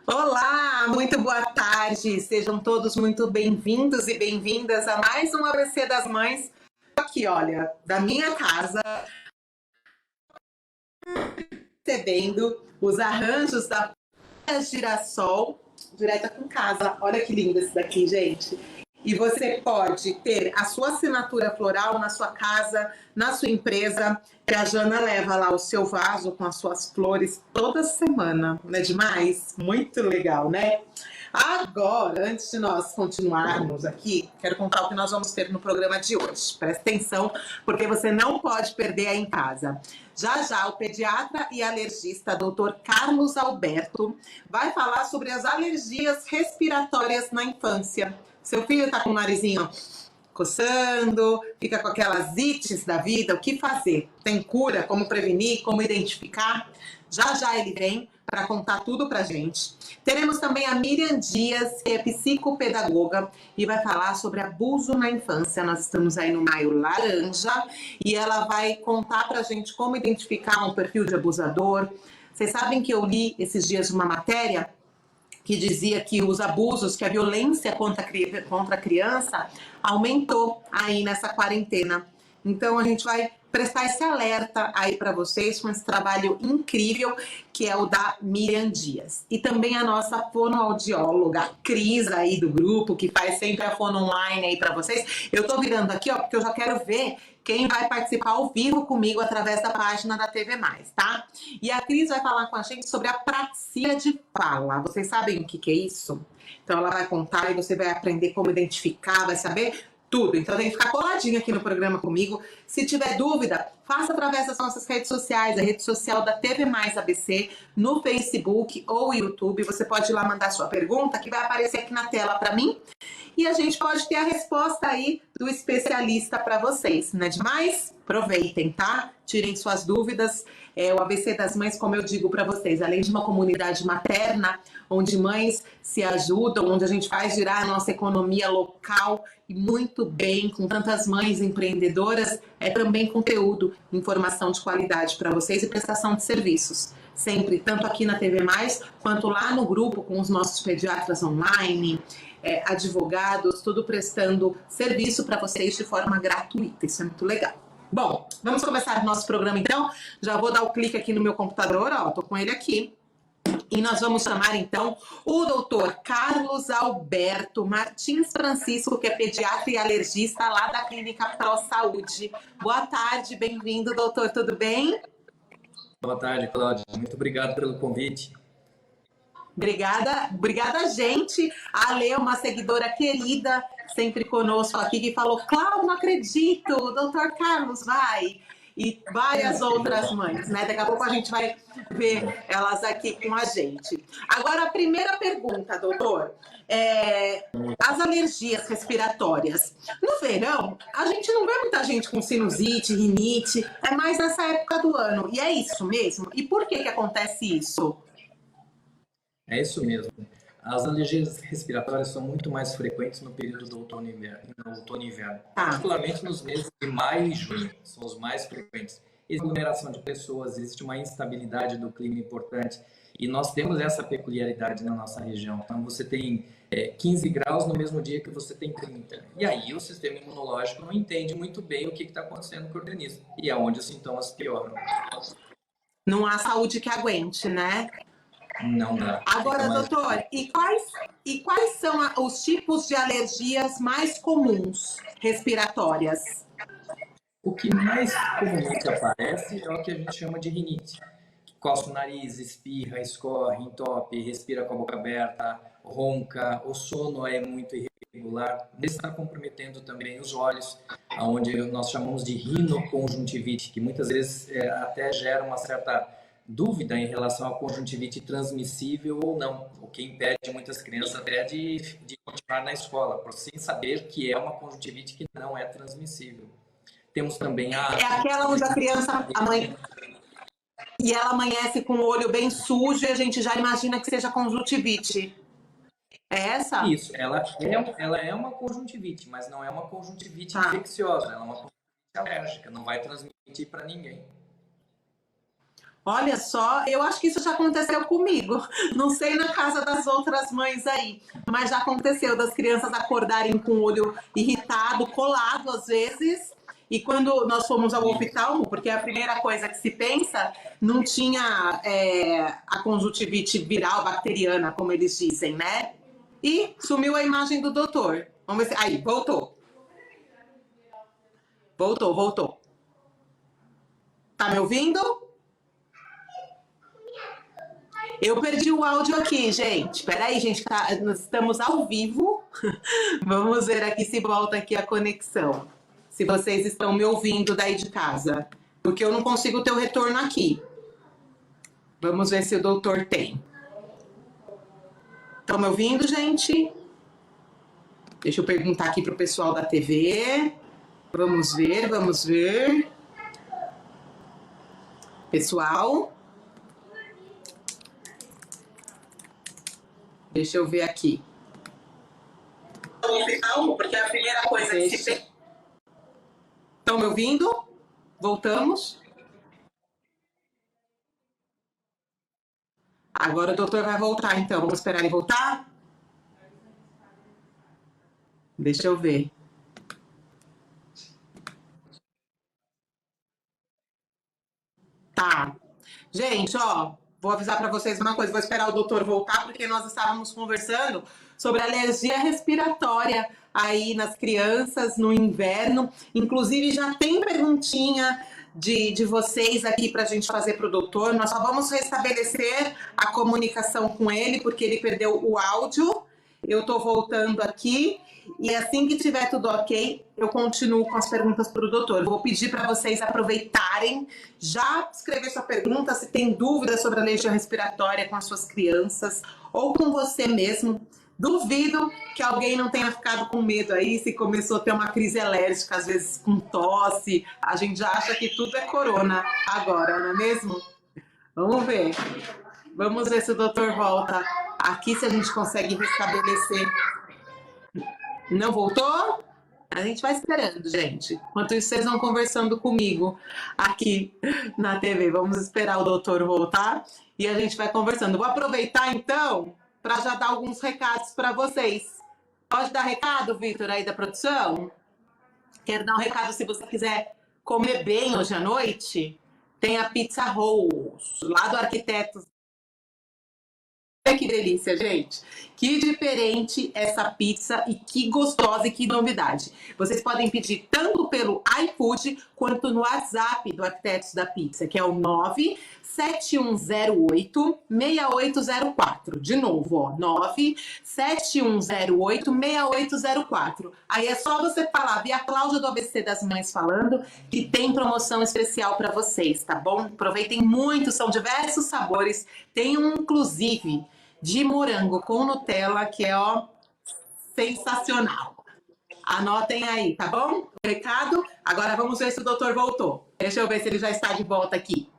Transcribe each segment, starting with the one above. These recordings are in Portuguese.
Olá, muito boa tarde. Sejam todos muito bem-vindos e bem-vindas a mais um ABC das Mães. Aqui, olha, da minha casa, recebendo os arranjos da Girassol, direta com casa. Olha que lindo esse daqui, gente. E você pode ter a sua assinatura floral na sua casa, na sua empresa, que a Jana leva lá o seu vaso com as suas flores toda semana. Não é demais? Muito legal, né? Agora, antes de nós continuarmos aqui, quero contar o que nós vamos ter no programa de hoje. Presta atenção, porque você não pode perder aí em casa. Já já, o pediatra e alergista Dr. Carlos Alberto vai falar sobre as alergias respiratórias na infância. Seu filho está com o narizinho coçando, fica com aquelas ites da vida, o que fazer? Tem cura? Como prevenir? Como identificar? Já já ele vem para contar tudo para gente. Teremos também a Miriam Dias, que é psicopedagoga e vai falar sobre abuso na infância. Nós estamos aí no Maio Laranja e ela vai contar para gente como identificar um perfil de abusador. Vocês sabem que eu li esses dias uma matéria que dizia que os abusos, que a violência contra a criança aumentou aí nessa quarentena. Então a gente vai prestar esse alerta aí para vocês com esse trabalho incrível que é o da Miriam Dias. E também a nossa fonoaudióloga Cris aí do grupo, que faz sempre a fono online aí para vocês. Eu tô virando aqui, ó, porque eu já quero ver quem vai participar ao vivo comigo através da página da TV Mais, tá? E a Cris vai falar com a gente sobre a praxia de fala. Vocês sabem o que é isso? Então ela vai contar e você vai aprender como identificar, vai saber tudo. Então tem que ficar coladinho aqui no programa comigo. Se tiver dúvida, faça através das nossas redes sociais, a rede social da TV Mais ABC, no Facebook ou YouTube. Você pode ir lá mandar sua pergunta, que vai aparecer aqui na tela para mim. E a gente pode ter a resposta aí do especialista para vocês. Não é demais? Aproveitem, tá? Tirem suas dúvidas. O ABC das Mães, como eu digo para vocês, além de uma comunidade materna, onde mães se ajudam, onde a gente faz girar a nossa economia local e muito bem, com tantas mães empreendedoras, é também conteúdo, informação de qualidade para vocês e prestação de serviços. Sempre, tanto aqui na TV Mais, quanto lá no grupo com os nossos pediatras online, advogados, tudo prestando serviço para vocês de forma gratuita. Isso é muito legal. Bom, vamos começar o nosso programa então. Já vou dar o clique aqui no meu computador, ó, tô com ele aqui. E nós vamos chamar então o doutor Carlos Alberto Martins Francisco, que é pediatra e alergista lá da Clínica Pro Saúde. Boa tarde, bem-vindo, doutor, tudo bem? Boa tarde, Cláudia. Muito obrigado pelo convite. Obrigada, gente. A Lê, uma seguidora querida, sempre conosco aqui, que falou: Cláudia, não acredito, o doutor Carlos vai. E várias outras mães, né? Daqui a pouco a gente vai ver elas aqui com a gente. Agora, a primeira pergunta, doutor. As alergias respiratórias. No verão, a gente não vê muita gente com sinusite, rinite, é mais nessa época do ano. E é isso mesmo? E por que acontece isso? É isso mesmo. As alergias respiratórias são muito mais frequentes no período do outono e inverno. Particularmente nos meses de maio e junho, são os mais frequentes. Existe aglomeração de pessoas, existe uma instabilidade do clima importante e nós temos essa peculiaridade na nossa região. Então você tem 15 graus no mesmo dia que você tem 30. E aí o sistema imunológico não entende muito bem o que está acontecendo com o organismo. E é onde os sintomas pioram. Não há saúde que aguente, né? Não dá. Agora, doutor, e quais são os tipos de alergias mais comuns respiratórias? O que mais comumente aparece é o que a gente chama de rinite. Coça o nariz, espirra, escorre, entope, respira com a boca aberta, ronca, o sono é muito irregular. Isso está comprometendo também os olhos, onde nós chamamos de rinoconjuntivite, que muitas vezes até gera uma certa dúvida em relação à conjuntivite transmissível ou não, o que impede muitas crianças até de continuar na escola, por sem saber que é uma conjuntivite que não é transmissível. Temos também É aquela onde a criança, e ela amanhece com o olho bem sujo e a gente já imagina que seja conjuntivite. É essa? Isso, ela é uma conjuntivite, mas não é uma conjuntivite infecciosa, ela é uma conjuntivite alérgica, não vai transmitir para ninguém. Olha só, eu acho que isso já aconteceu comigo. Não sei na casa das outras mães aí, mas já aconteceu das crianças acordarem com o olho irritado, colado às vezes. E quando nós fomos ao oftalmo, porque a primeira coisa que se pensa, não tinha a conjuntivite viral bacteriana, como eles dizem, né? E sumiu a imagem do doutor. Vamos ver se. Aí, voltou. Voltou. Tá me ouvindo? Eu perdi o áudio aqui, gente. Peraí, gente, nós estamos ao vivo. Vamos ver aqui se volta aqui a conexão. Se vocês estão me ouvindo daí de casa. Porque eu não consigo ter o retorno aqui. Vamos ver se o doutor tem. Estão me ouvindo, gente? Deixa eu perguntar aqui pro pessoal da TV. Vamos ver. Pessoal. Deixa eu ver aqui. Porque a primeira coisa que se... Estão me ouvindo? Voltamos. Agora o doutor vai voltar, então. Vamos esperar ele voltar? Deixa eu ver. Tá. Gente, ó, vou avisar para vocês uma coisa. Vou esperar o doutor voltar, porque nós estávamos conversando sobre alergia respiratória aí nas crianças no inverno. Inclusive, já tem perguntinha de vocês aqui para a gente fazer para o doutor. Nós só vamos restabelecer a comunicação com ele, porque ele perdeu o áudio. Eu estou voltando aqui. E assim que tiver tudo ok, eu continuo com as perguntas para o doutor. Vou pedir para vocês aproveitarem, já escrever sua pergunta, se tem dúvida sobre a alergia respiratória com as suas crianças ou com você mesmo. Duvido que alguém não tenha ficado com medo aí, se começou a ter uma crise alérgica, às vezes com tosse. A gente já acha que tudo é corona agora, não é mesmo? Vamos ver. Vamos ver se o doutor volta aqui, se a gente consegue restabelecer. Não voltou? A gente vai esperando, gente. Enquanto isso, vocês vão conversando comigo aqui na TV. Vamos esperar o doutor voltar e a gente vai conversando. Vou aproveitar, então, para já dar alguns recados para vocês. Pode dar recado, Vitor, aí da produção? Quero dar um recado se você quiser comer bem hoje à noite. Tem a Pizza Rolls, lá do Arquitetos. Olha que delícia, gente. Que diferente essa pizza e que gostosa e que novidade. Vocês podem pedir tanto pelo iFood quanto no WhatsApp do Arquitetos da Pizza, que é o 97108-6804. De novo, ó, 97108-6804. Aí é só você falar, via Cláudia do ABC das Mães falando, que tem promoção especial para vocês, tá bom? Aproveitem muito, são diversos sabores. Tem um, inclusive, de morango com Nutella, que é, ó, sensacional. Anotem aí, tá bom? O recado. Agora vamos ver se o doutor voltou. Deixa eu ver se ele já está de volta aqui.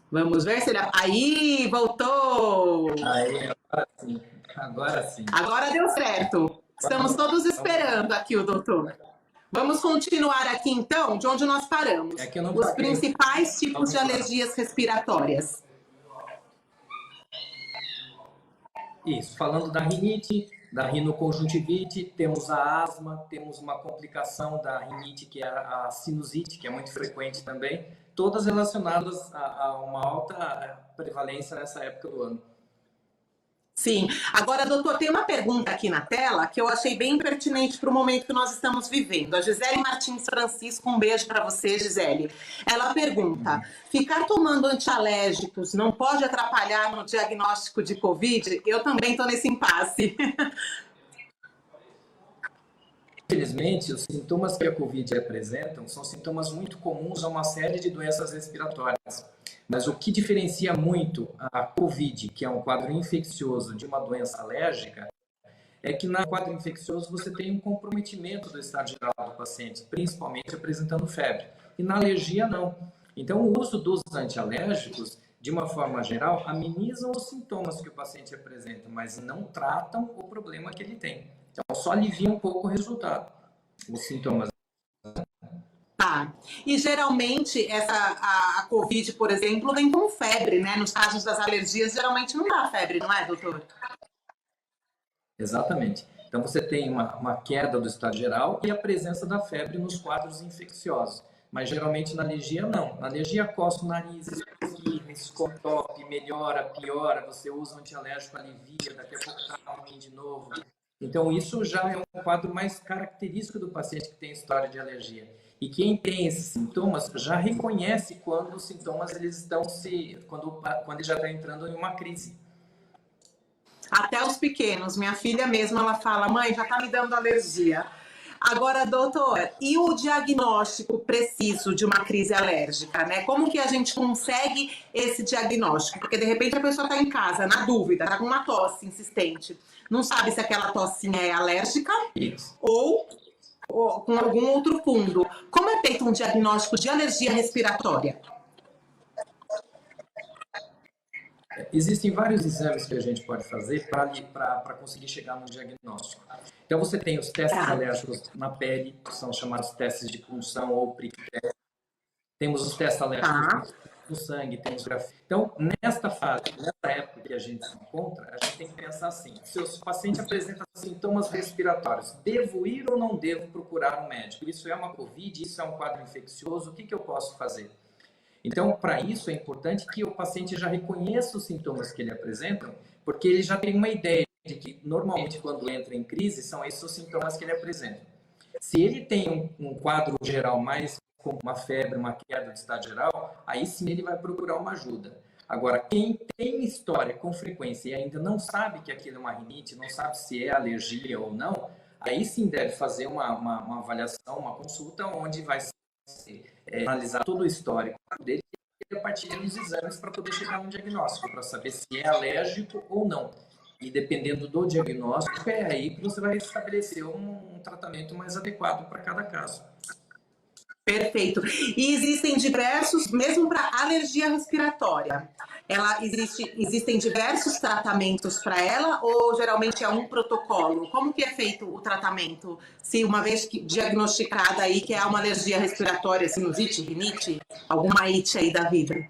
Vamos ver se ele... Aí, voltou! Aí, agora sim. Agora sim. Agora deu certo. Estamos todos esperando aqui o doutor. Vamos continuar aqui, então, de onde nós paramos. Os principais tipos de alergias respiratórias. Isso, falando da rinite, da rinoconjuntivite, temos a asma, temos uma complicação da rinite, que é a sinusite, que é muito frequente também, todas relacionadas a uma alta prevalência nessa época do ano. Sim. Agora, doutor, tem uma pergunta aqui na tela que eu achei bem pertinente para o momento que nós estamos vivendo. A Gisele Martins Francisco, um beijo para você, Gisele. Ela pergunta, ficar tomando antialérgicos não pode atrapalhar no diagnóstico de Covid? Eu também estou nesse impasse. Infelizmente, os sintomas que a Covid apresentam são sintomas muito comuns a uma série de doenças respiratórias. Mas o que diferencia muito a Covid, que é um quadro infeccioso, de uma doença alérgica, é que no quadro infeccioso você tem um comprometimento do estado geral do paciente, principalmente apresentando febre. E na alergia, não. Então, o uso dos antialérgicos, de uma forma geral, amenizam os sintomas que o paciente apresenta, mas não tratam o problema que ele tem. Então, só alivia um pouco o resultado, os sintomas. Tá. Tá. E geralmente a Covid, por exemplo, vem com febre, né? Nos casos das alergias, geralmente não dá febre, não é, doutor? Exatamente. Então, você tem uma queda do estado geral e a presença da febre nos quadros infecciosos. Mas, geralmente, na alergia, não. Na alergia, coça o nariz, espirra, escorre, melhora, piora, você usa um antialérgico, alivia, daqui a pouco está ruim de novo. Então, isso já é um quadro mais característico do paciente que tem história de alergia. E quem tem esses sintomas já reconhece quando os sintomas eles estão quando ele já está entrando em uma crise. Até os pequenos. Minha filha mesmo, ela fala, mãe, já tá me dando alergia. Agora, doutor, e o diagnóstico preciso de uma crise alérgica, né? Como que a gente consegue esse diagnóstico? Porque, de repente, a pessoa está em casa, na dúvida, está com uma tosse insistente. Não sabe se aquela tossinha é alérgica ou com algum outro fundo. Como é feito um diagnóstico de alergia respiratória? Existem vários exames que a gente pode fazer para conseguir chegar no diagnóstico. Então, você tem os testes alérgicos na pele, que são chamados testes de punção ou prick test. Temos os testes alérgicos no sangue, temos grafite. Então, nesta fase, nessa época que a gente se encontra, a gente tem que pensar assim, se o paciente apresenta sintomas respiratórios, devo ir ou não devo procurar um médico? Isso é uma COVID, isso é um quadro infeccioso, o que eu posso fazer? Então, para isso é importante que o paciente já reconheça os sintomas que ele apresenta, porque ele já tem uma ideia de que, normalmente, quando entra em crise, são esses os sintomas que ele apresenta. Se ele tem um quadro geral mais como uma febre, uma queda de estado geral, aí sim ele vai procurar uma ajuda. Agora, quem tem história com frequência e ainda não sabe que aquilo é uma rinite, não sabe se é alergia ou não, aí sim deve fazer uma avaliação, uma consulta, onde vai analisar todo o histórico dele e a partir dos exames para poder chegar no diagnóstico, para saber se é alérgico ou não. E dependendo do diagnóstico, é aí que você vai estabelecer um tratamento mais adequado para cada caso. Perfeito. E existem diversos, mesmo para alergia respiratória, existem diversos tratamentos para ela ou geralmente é um protocolo? Como que é feito o tratamento? Se uma vez diagnosticada aí que é uma alergia respiratória, sinusite, rinite, alguma ite aí da vida?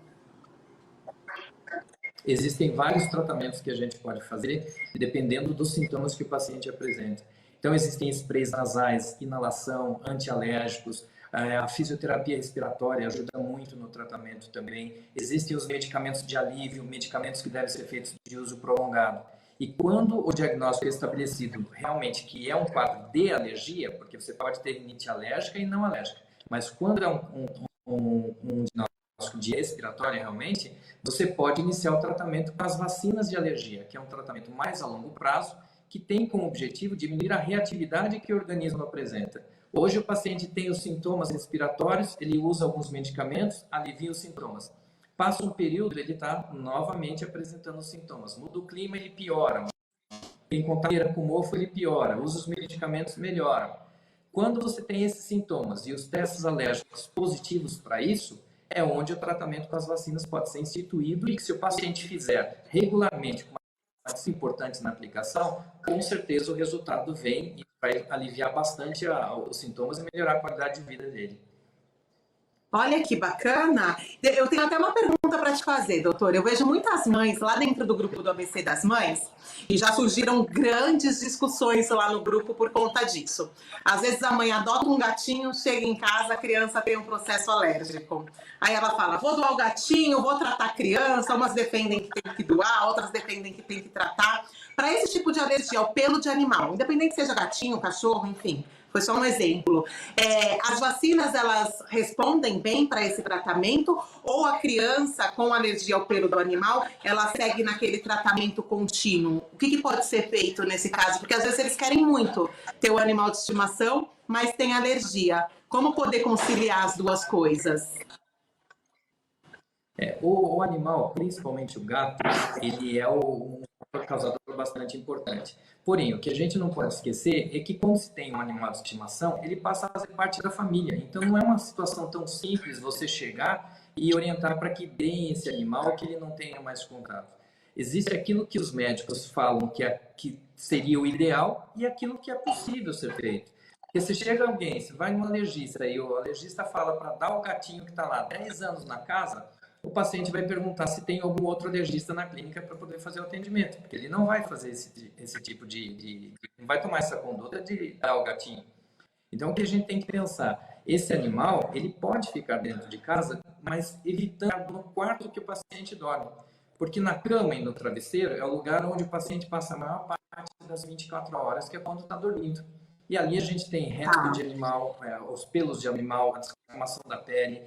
Existem vários tratamentos que a gente pode fazer, dependendo dos sintomas que o paciente apresenta. Então, existem sprays nasais, inalação, antialérgicos, a fisioterapia respiratória ajuda muito no tratamento também. Existem os medicamentos de alívio, medicamentos que devem ser feitos de uso prolongado. E quando o diagnóstico é estabelecido realmente que é um quadro de alergia, porque você pode ter rinite alérgica e não alérgica, mas quando é um diagnóstico de respiratória realmente, você pode iniciar o tratamento com as vacinas de alergia, que é um tratamento mais a longo prazo, que tem como objetivo diminuir a reatividade que o organismo apresenta. Hoje o paciente tem os sintomas respiratórios, ele usa alguns medicamentos, alivia os sintomas. Passa um período, ele está novamente apresentando os sintomas. Muda o clima, ele piora. Tem contato com mofo, ele piora. Usa os medicamentos, melhora. Quando você tem esses sintomas e os testes alérgicos positivos para isso, é onde o tratamento com as vacinas pode ser instituído e que se o paciente fizer regularmente com importantes na aplicação, com certeza o resultado vem e vai aliviar bastante os sintomas e melhorar a qualidade de vida dele. Olha que bacana! Eu tenho até uma pergunta para te fazer, doutor. Eu vejo muitas mães lá dentro do grupo do ABC das Mães e já surgiram grandes discussões lá no grupo por conta disso. Às vezes a mãe adota um gatinho, chega em casa, a criança tem um processo alérgico. Aí ela fala, vou doar o gatinho, vou tratar a criança. Umas defendem que tem que doar, outras defendem que tem que tratar. Para esse tipo de alergia, o pelo de animal, independente seja gatinho, cachorro, enfim... Foi só um exemplo. As vacinas, elas respondem bem para esse tratamento? Ou a criança com alergia ao pelo do animal, ela segue naquele tratamento contínuo? O que pode ser feito nesse caso? Porque às vezes eles querem muito ter o animal de estimação, mas tem alergia. Como poder conciliar as duas coisas? O animal, principalmente o gato, ele é um causador bastante importante. Porém, o que a gente não pode esquecer é que quando se tem um animal de estimação, ele passa a fazer parte da família. Então não é uma situação tão simples você chegar e orientar para que deem esse animal que ele não tenha mais contato. Existe aquilo que os médicos falam que seria o ideal e aquilo que é possível ser feito. Porque se chega alguém, se vai num alergista e o alergista fala para dar o gatinho que está lá 10 anos na casa, o paciente vai perguntar se tem algum outro alergista na clínica para poder fazer o atendimento, porque ele não vai fazer esse tipo não vai tomar essa conduta de dar o gatinho. Então, o que a gente tem que pensar? Esse animal, ele pode ficar dentro de casa, mas evitando no quarto que o paciente dorme. Porque na cama e no travesseiro é o lugar onde o paciente passa a maior parte das 24 horas, que é quando está dormindo. E ali a gente tem resto de animal, os pelos de animal, a descamação da pele,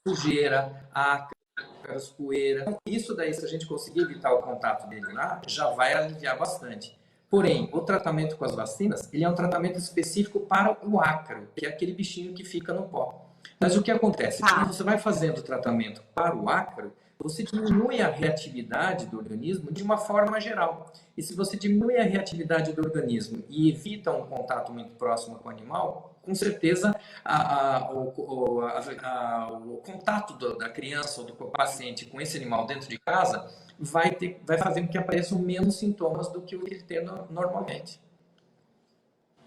sujeira, ácaros, poeira. Então, isso daí, se a gente conseguir evitar o contato dele lá, já vai aliviar bastante. Porém, o tratamento com as vacinas, ele é um tratamento específico para o ácaro, que é aquele bichinho que fica no pó. Mas o que acontece? Quando você vai fazendo o tratamento para o ácaro, você diminui a reatividade do organismo de uma forma geral. E se você diminui a reatividade do organismo e evita um contato muito próximo com o animal, com certeza o contato da criança ou do paciente com esse animal dentro de casa vai fazer com que apareçam menos sintomas do que o que ele tem normalmente.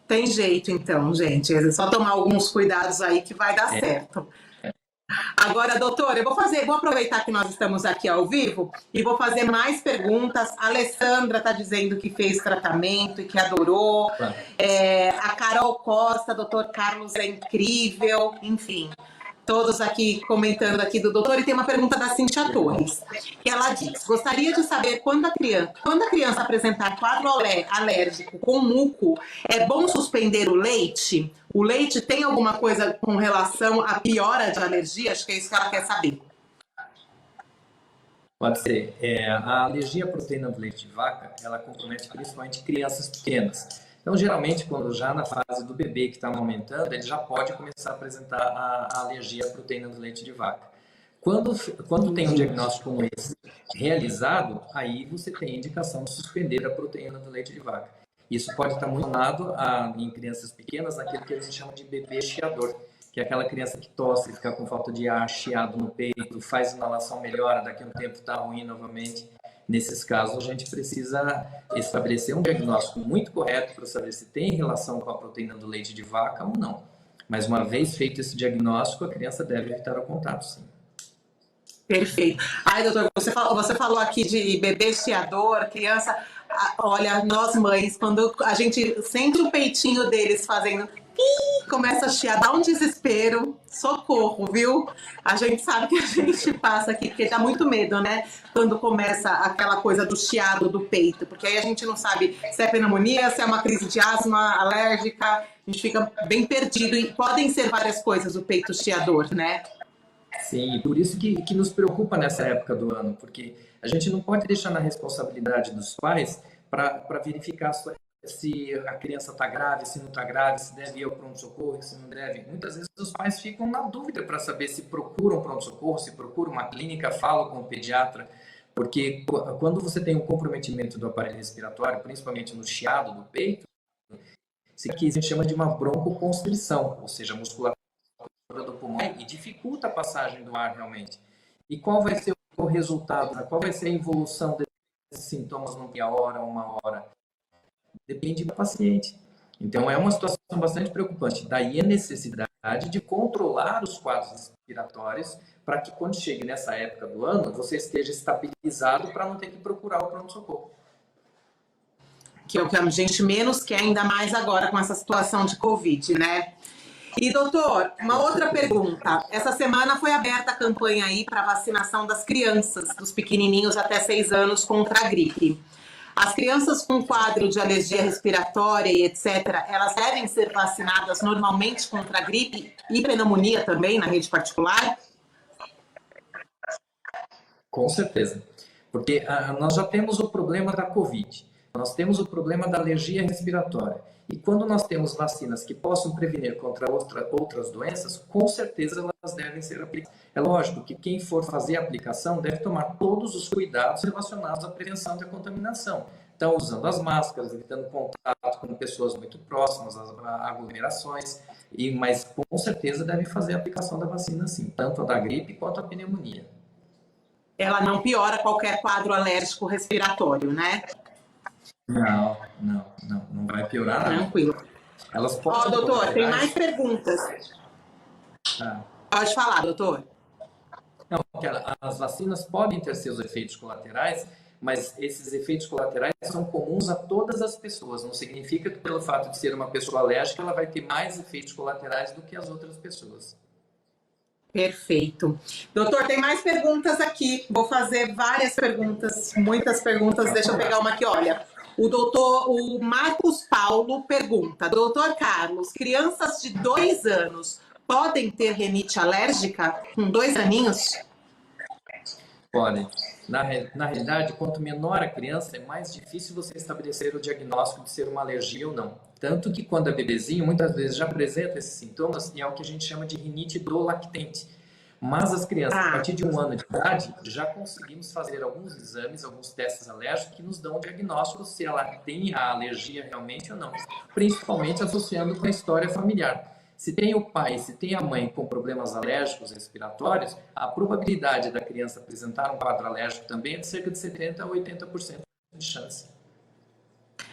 Tem jeito, então, gente. É só tomar alguns cuidados aí que vai dar certo. Agora, doutora, vou aproveitar que nós estamos aqui ao vivo e vou fazer mais perguntas. A Alessandra está dizendo que fez tratamento e que adorou. A Carol Costa, doutor Carlos é incrível, enfim. Todos aqui comentando aqui do doutor. E tem uma pergunta da Cíntia Torres, que ela diz: gostaria de saber quando a criança apresentar quadro alérgico com muco, é bom suspender o leite? O leite tem alguma coisa com relação à piora de alergia? Acho que é isso que ela quer saber. Pode ser. A alergia à proteína do leite de vaca, ela compromete principalmente crianças pequenas. Então, geralmente, quando já na fase do bebê que está aumentando, ele já pode começar a apresentar a alergia à proteína do leite de vaca. Quando tem um diagnóstico como esse realizado, aí você tem a indicação de suspender a proteína do leite de vaca. Isso pode estar muito ligado em crianças pequenas, naquilo que a gente chama de bebê chiador, que é aquela criança que tosse, fica com falta de ar, chiado no peito, faz inalação, melhora, daqui a um tempo está ruim novamente. Nesses casos, a gente precisa estabelecer um diagnóstico muito correto para saber se tem relação com a proteína do leite de vaca ou não. Mas uma vez feito esse diagnóstico, a criança deve evitar o contato, sim. Perfeito. Ai, doutor, você falou aqui de bebê chiador, criança. Olha, nós mães, quando a gente sente o peitinho deles fazendo, começa a chiar, dá um desespero, socorro, viu? A gente sabe que a gente passa aqui, porque dá muito medo, né? Quando começa aquela coisa do chiado do peito, porque aí a gente não sabe se é pneumonia, se é uma crise de asma alérgica, a gente fica bem perdido, e podem ser várias coisas o peito chiador, né? Sim, por isso que nos preocupa nessa época do ano, porque a gente não pode deixar na responsabilidade dos pais para verificar se a criança está grave, se não está grave, se deve ir ao pronto-socorro, se não deve. Muitas vezes os pais ficam na dúvida para saber se procuram pronto-socorro, se procuram uma clínica, falam com o pediatra, porque quando você tem um comprometimento do aparelho respiratório, principalmente no chiado do peito, isso aqui a gente chama de uma broncoconstrição, ou seja, a musculatura do pulmão, e dificulta a passagem do ar realmente. E qual vai ser o resultado? Qual vai ser a evolução desses sintomas numa meia hora, uma hora? Depende do paciente. Então, é uma situação bastante preocupante. Daí a necessidade de controlar os quadros respiratórios para que, quando chegue nessa época do ano, você esteja estabilizado para não ter que procurar o pronto-socorro. Que é o que a gente menos quer, ainda mais agora com essa situação de Covid, né? E, doutor, uma outra pergunta. Essa semana foi aberta a campanha aí para vacinação das crianças, dos pequenininhos até 6 anos contra a gripe. As crianças com quadro de alergia respiratória e etc., elas devem ser vacinadas normalmente contra a gripe e pneumonia também na rede particular? Com certeza. Porque nós já temos o problema da Covid, nós temos o problema da alergia respiratória. E quando nós temos vacinas que possam prevenir contra outras doenças, com certeza elas devem ser aplicadas. É lógico que quem for fazer a aplicação deve tomar todos os cuidados relacionados à prevenção da contaminação. Então, usando as máscaras, evitando contato com pessoas muito próximas, as aglomerações, mas com certeza deve fazer a aplicação da vacina sim, tanto a da gripe quanto a pneumonia. Ela não piora qualquer quadro alérgico respiratório, né? Não vai piorar nada. Tranquilo. Elas Ó, podem doutor, tem mais colaterais. perguntas. Ah, Pode falar, doutor. não, que as vacinas podem ter seus efeitos colaterais, mas esses efeitos colaterais são comuns a todas as pessoas. Não significa que pelo fato de ser uma pessoa alérgica, ela vai ter mais efeitos colaterais do que as outras pessoas. Perfeito. Doutor, tem mais perguntas aqui. Vou fazer várias perguntas, muitas perguntas. Deixa eu pegar uma aqui, olha. O Marcos Paulo pergunta: Doutor Carlos, crianças de 2 anos podem ter rinite alérgica com 2 aninhos? Podem. Na realidade, quanto menor a criança, é mais difícil você estabelecer o diagnóstico de ser uma alergia ou não. Tanto que quando é bebezinho, muitas vezes já apresenta esses sintomas e é o que a gente chama de rinite do lactente. Mas as crianças, a partir de 1 ano de idade, já conseguimos fazer alguns exames, alguns testes alérgicos que nos dão o diagnóstico se ela tem a alergia realmente ou não, principalmente associando com a história familiar. Se tem o pai, se tem a mãe com problemas alérgicos respiratórios, a probabilidade da criança apresentar um quadro alérgico também é de cerca de 70% a 80% de chance.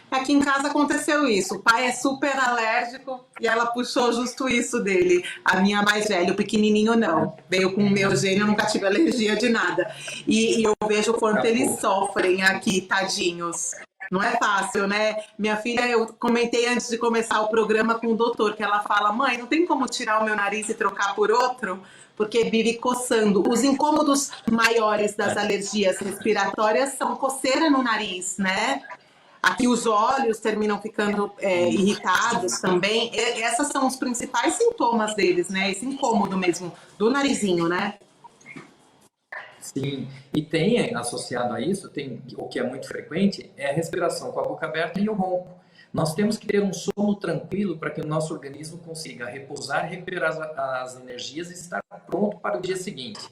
Aqui em casa aconteceu isso. O pai é super alérgico e ela puxou justo isso dele. A minha mais velha, o pequenininho não. Veio com o meu gênio, eu nunca tive alergia de nada. E eu vejo o quanto eles sofrem aqui, tadinhos. Não é fácil, né? Minha filha, eu comentei antes de começar o programa com o doutor, que ela fala: mãe, não tem como tirar o meu nariz e trocar por outro? Porque vive coçando. Os incômodos maiores das alergias respiratórias são coceira no nariz, né? Aqui os olhos terminam ficando irritados também. Esses são os principais sintomas deles, né? Esse incômodo mesmo do narizinho, né? Sim, e tem associado a isso, tem o que é muito frequente, é a respiração com a boca aberta e o ronco. Nós temos que ter um sono tranquilo para que o nosso organismo consiga repousar, recuperar as energias e estar pronto para o dia seguinte.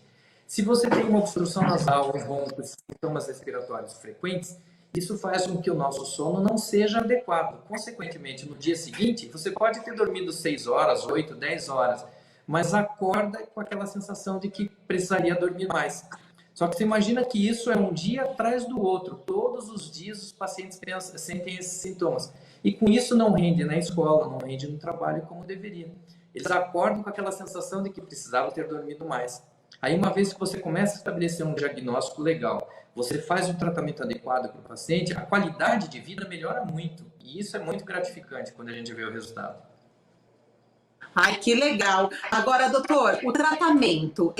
Se você tem uma obstrução nasal, um ronco, sintomas respiratórios frequentes, isso faz com que o nosso sono não seja adequado. Consequentemente, no dia seguinte, você pode ter dormido 6 horas, 8, 10 horas, mas acorda com aquela sensação de que precisaria dormir mais. Só que você imagina que isso é um dia atrás do outro. Todos os dias os pacientes sentem esses sintomas. E com isso não rende na escola, não rende no trabalho como deveria. Eles acordam com aquela sensação de que precisava ter dormido mais. Aí, uma vez que você começa a estabelecer um diagnóstico legal, você faz um tratamento adequado para o paciente, a qualidade de vida melhora muito. E isso é muito gratificante quando a gente vê o resultado. Ai, que legal. Agora, doutor, o tratamento,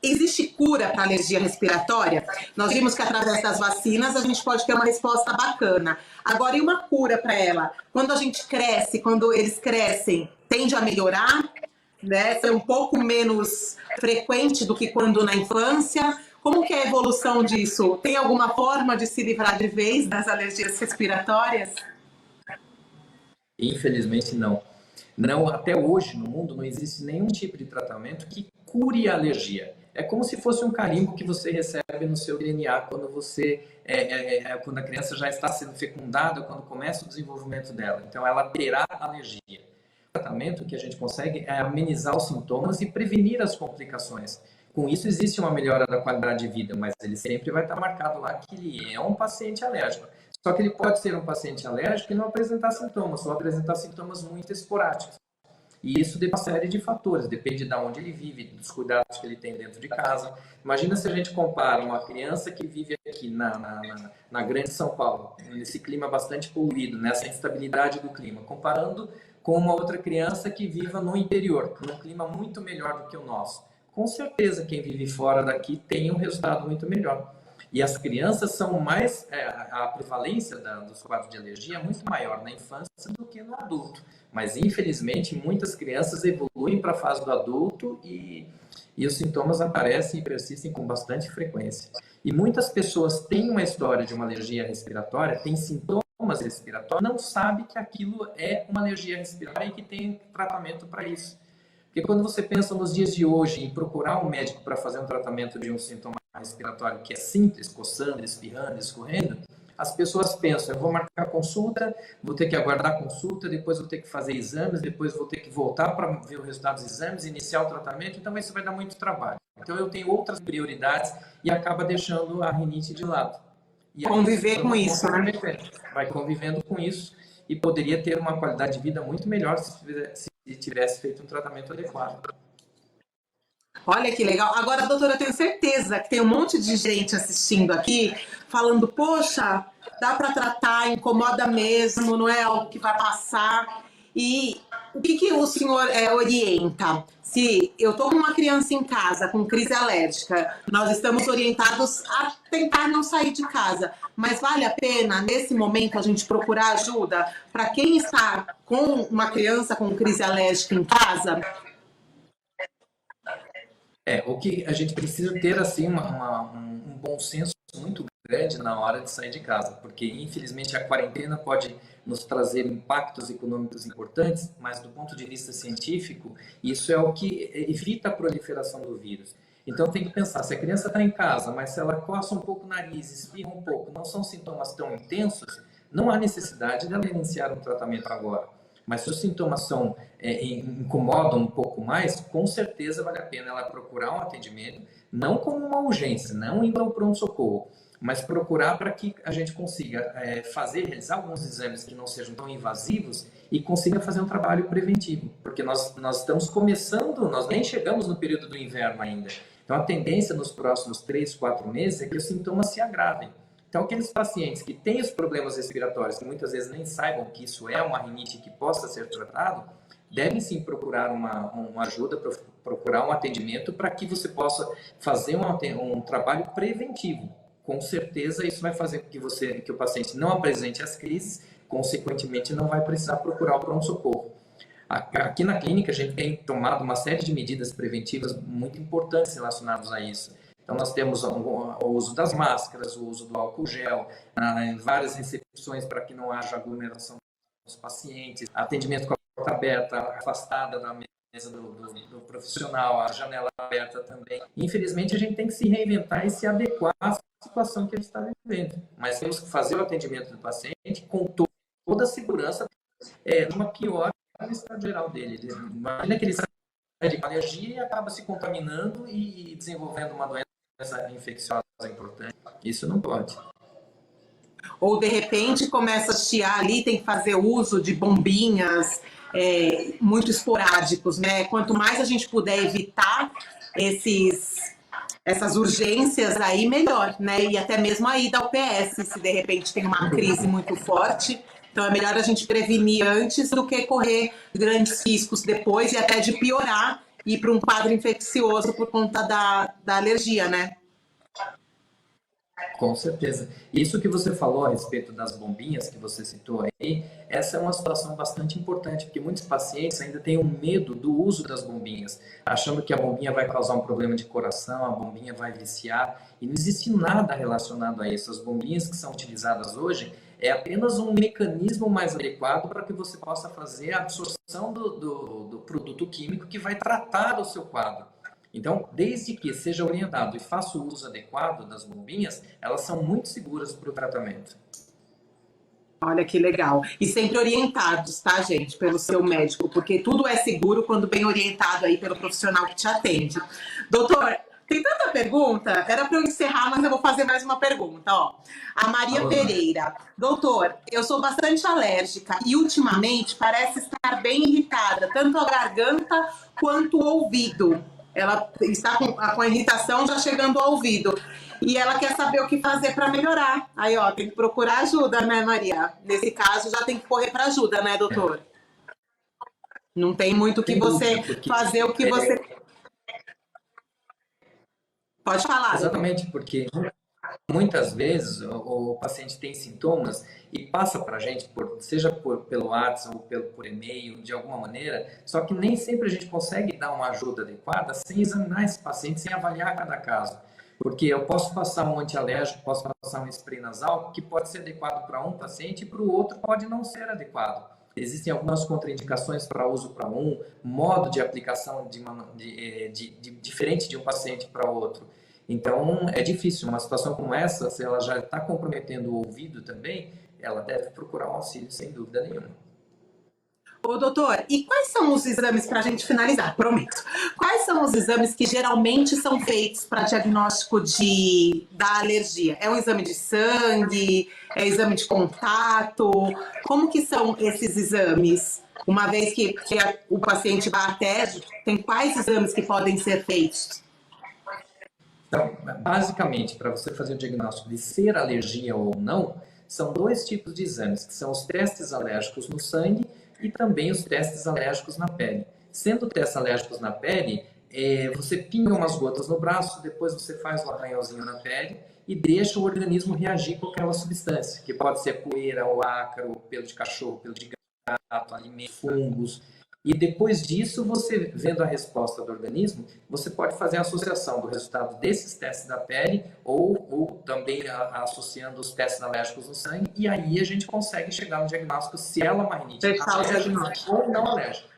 existe cura para alergia respiratória? Nós vimos que através das vacinas a gente pode ter uma resposta bacana. Agora, e uma cura para ela? Quando a gente cresce, quando eles crescem, tende a melhorar? Né? Ser um pouco menos frequente do que quando na infância. Como que é a evolução disso? Tem alguma forma de se livrar de vez das alergias respiratórias? Infelizmente, não. Não, até hoje no mundo não existe nenhum tipo de tratamento que cure a alergia. É como se fosse um carimbo que você recebe no seu DNA quando quando a criança já está sendo fecundada, quando começa o desenvolvimento dela. Então, ela terá alergia. O tratamento que a gente consegue é amenizar os sintomas e prevenir as complicações. Com isso, existe uma melhora da qualidade de vida, mas ele sempre vai estar marcado lá que ele é um paciente alérgico. Só que ele pode ser um paciente alérgico e não apresentar sintomas, ou apresentar sintomas muito esporádicos. E isso depende de uma série de fatores, depende de onde ele vive, dos cuidados que ele tem dentro de casa. Imagina se a gente compara uma criança que vive aqui na grande São Paulo, nesse clima bastante poluído, nessa instabilidade do clima, comparando com uma outra criança que viva no interior, num clima muito melhor do que o nosso. Com certeza, quem vive fora daqui tem um resultado muito melhor. E as crianças são mais... a prevalência dos quadros de alergia é muito maior na infância do que no adulto. Mas, infelizmente, muitas crianças evoluem para a fase do adulto e os sintomas aparecem e persistem com bastante frequência. E muitas pessoas têm uma história de uma alergia respiratória, têm sintomas respiratórios, não sabem que aquilo é uma alergia respiratória e que tem tratamento para isso. Porque quando você pensa nos dias de hoje em procurar um médico para fazer um tratamento de um sintoma respiratório que é simples, coçando, espirrando, escorrendo, as pessoas pensam: eu vou marcar consulta, vou ter que aguardar a consulta, depois vou ter que fazer exames, depois vou ter que voltar para ver o resultado dos exames, iniciar o tratamento, então isso vai dar muito trabalho. Então eu tenho outras prioridades e acaba deixando a rinite de lado. E conviver com isso, né? Vai convivendo com isso e poderia ter uma qualidade de vida muito melhor se tivesse feito um tratamento adequado. Olha que legal. Agora, doutora, eu tenho certeza que tem um monte de gente assistindo aqui, falando, poxa, dá para tratar, incomoda mesmo, não é algo que vai passar. E o que o senhor orienta? Se eu estou com uma criança em casa com crise alérgica, nós estamos orientados a tentar não sair de casa. Mas vale a pena, nesse momento, a gente procurar ajuda para quem está com uma criança com crise alérgica em casa? O que a gente precisa ter, assim, um bom senso muito grande na hora de sair de casa, porque, infelizmente, a quarentena pode nos trazer impactos econômicos importantes, mas, do ponto de vista científico, isso é o que evita a proliferação do vírus. Então, tem que pensar, se a criança está em casa, mas se ela coça um pouco o nariz, espirra um pouco, não são sintomas tão intensos, não há necessidade dela iniciar um tratamento agora. Mas se os sintomas incomodam um pouco mais, com certeza vale a pena ela procurar um atendimento, não como uma urgência, não indo ao pronto-socorro, mas procurar para que a gente consiga realizar alguns exames que não sejam tão invasivos e consiga fazer um trabalho preventivo, porque nós estamos começando, nós nem chegamos no período do inverno ainda. Então a tendência nos próximos 3, 4 meses é que os sintomas se agravem. Então, aqueles pacientes que têm os problemas respiratórios, que muitas vezes nem saibam que isso é uma rinite que possa ser tratado, devem sim procurar uma ajuda, procurar um atendimento para que você possa fazer um trabalho preventivo. Com certeza, isso vai fazer com que o paciente não apresente as crises, consequentemente, não vai precisar procurar o pronto-socorro. Aqui na clínica, a gente tem tomado uma série de medidas preventivas muito importantes relacionadas a isso. Então, nós temos o uso das máscaras, o uso do álcool gel, várias recepções para que não haja aglomeração dos pacientes, atendimento com a porta aberta, afastada da mesa do profissional, a janela aberta também. Infelizmente, a gente tem que se reinventar e se adequar à situação que ele está vivendo. Mas temos que fazer o atendimento do paciente com toda a segurança, uma pior no estado geral dele. Imagina que ele sai de alergia e acaba se contaminando e desenvolvendo uma doença infecciosa importante. Isso não pode. Ou, de repente, começa a chiar ali, tem que fazer uso de bombinhas muito esporádicos, né? Quanto mais a gente puder evitar essas urgências aí, melhor, né? E até mesmo a ida ao PS, se de repente tem uma crise muito forte. Então, é melhor a gente prevenir antes do que correr grandes riscos depois e até de piorar e ir para um quadro infeccioso por conta da alergia, né? Com certeza. Isso que você falou a respeito das bombinhas que você citou aí, essa é uma situação bastante importante, porque muitos pacientes ainda têm um medo do uso das bombinhas, achando que a bombinha vai causar um problema de coração, a bombinha vai viciar, e não existe nada relacionado a isso. As bombinhas que são utilizadas hoje é apenas um mecanismo mais adequado para que você possa fazer a absorção do produto químico que vai tratar o seu quadro. Então, desde que seja orientado e faça o uso adequado das bombinhas, elas são muito seguras para o tratamento. Olha que legal. E sempre orientados, tá, gente, pelo seu médico, porque tudo é seguro quando bem orientado aí pelo profissional que te atende. Doutor, tem tanta pergunta, era para eu encerrar, mas eu vou fazer mais uma pergunta, ó. A Maria Pereira. Doutor, eu sou bastante alérgica e ultimamente parece estar bem irritada, tanto a garganta quanto o ouvido. Ela está com a irritação já chegando ao ouvido. E ela quer saber o que fazer para melhorar. Aí, ó, tem que procurar ajuda, né, Maria? Nesse caso, já tem que correr para ajuda, né, doutor? Não tem muito o que você fazer, o que você... Pode falar. Exatamente, doutor. porque muitas vezes o paciente tem sintomas e passa para a gente, seja pelo WhatsApp ou por e-mail, de alguma maneira, só que nem sempre a gente consegue dar uma ajuda adequada sem examinar esse paciente, sem avaliar cada caso. Porque eu posso passar um antialérgico, posso passar um spray nasal, que pode ser adequado para um paciente e para o outro pode não ser adequado. Existem algumas contraindicações para uso para um, modo de aplicação diferente de um paciente para outro. Então, é difícil. Uma situação como essa, se ela já está comprometendo o ouvido também, ela deve procurar um auxílio, sem dúvida nenhuma. Ô, doutor, e quais são os exames, para a gente finalizar, prometo, quais são os exames que geralmente são feitos para diagnóstico da alergia? É um exame de sangue? É exame de contato? Como que são esses exames? Uma vez que o paciente vai até, tem quais exames que podem ser feitos? Então, basicamente, para você fazer o diagnóstico de ser alergia ou não, são dois tipos de exames, que são os testes alérgicos no sangue e também os testes alérgicos na pele. Sendo testes alérgicos na pele, você pinga umas gotas no braço, depois você faz um arranhãozinho na pele e deixa o organismo reagir com aquela substância, que pode ser poeira, ou ácaro, pelo de cachorro, pelo de gato, alimentos, fungos. E depois disso, você vendo a resposta do organismo, você pode fazer a associação do resultado desses testes da pele ou também associando os testes alérgicos no sangue, e aí a gente consegue chegar no diagnóstico se ela é uma rinite alérgica ou não alérgica.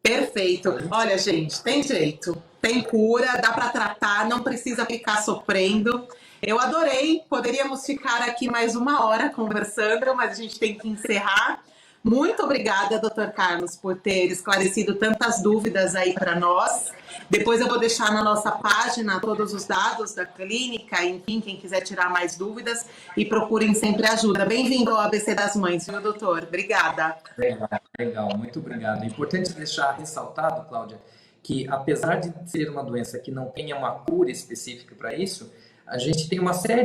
Perfeito. Olha, gente, tem jeito, tem cura, dá para tratar, não precisa ficar sofrendo. Eu adorei, poderíamos ficar aqui mais 1 hora conversando, mas a gente tem que encerrar. Muito obrigada, Dr. Carlos, por ter esclarecido tantas dúvidas aí para nós. Depois eu vou deixar na nossa página todos os dados da clínica, enfim, quem quiser tirar mais dúvidas, e procurem sempre ajuda. Bem-vindo ao ABC das Mães, viu, doutor? Obrigada. Legal, muito obrigado. É importante deixar ressaltado, Cláudia, que apesar de ser uma doença que não tenha uma cura específica para isso, a gente tem uma série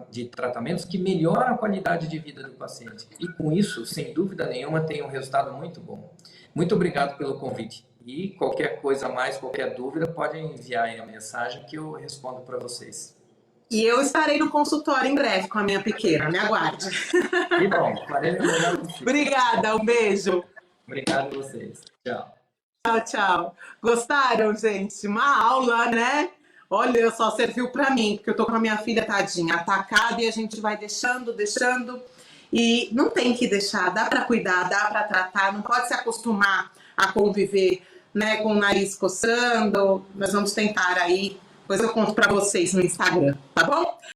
de tratamentos que melhoram a qualidade de vida do paciente. E com isso, sem dúvida nenhuma, tem um resultado muito bom. Muito obrigado pelo convite. E qualquer coisa a mais, qualquer dúvida, pode enviar aí a mensagem que eu respondo para vocês. E eu estarei no consultório em breve com a minha pequena. Me aguarde. Que bom, farei o melhor possível. Obrigada, um beijo. Obrigado a vocês. Tchau. Tchau, tchau. Gostaram, gente? Uma aula, né? Olha, só serviu para mim, porque eu tô com a minha filha tadinha atacada e a gente vai deixando. E não tem que deixar, dá para cuidar, dá para tratar, não pode se acostumar a conviver, né, com o nariz coçando. Nós vamos tentar aí, depois eu conto para vocês no Instagram, tá bom?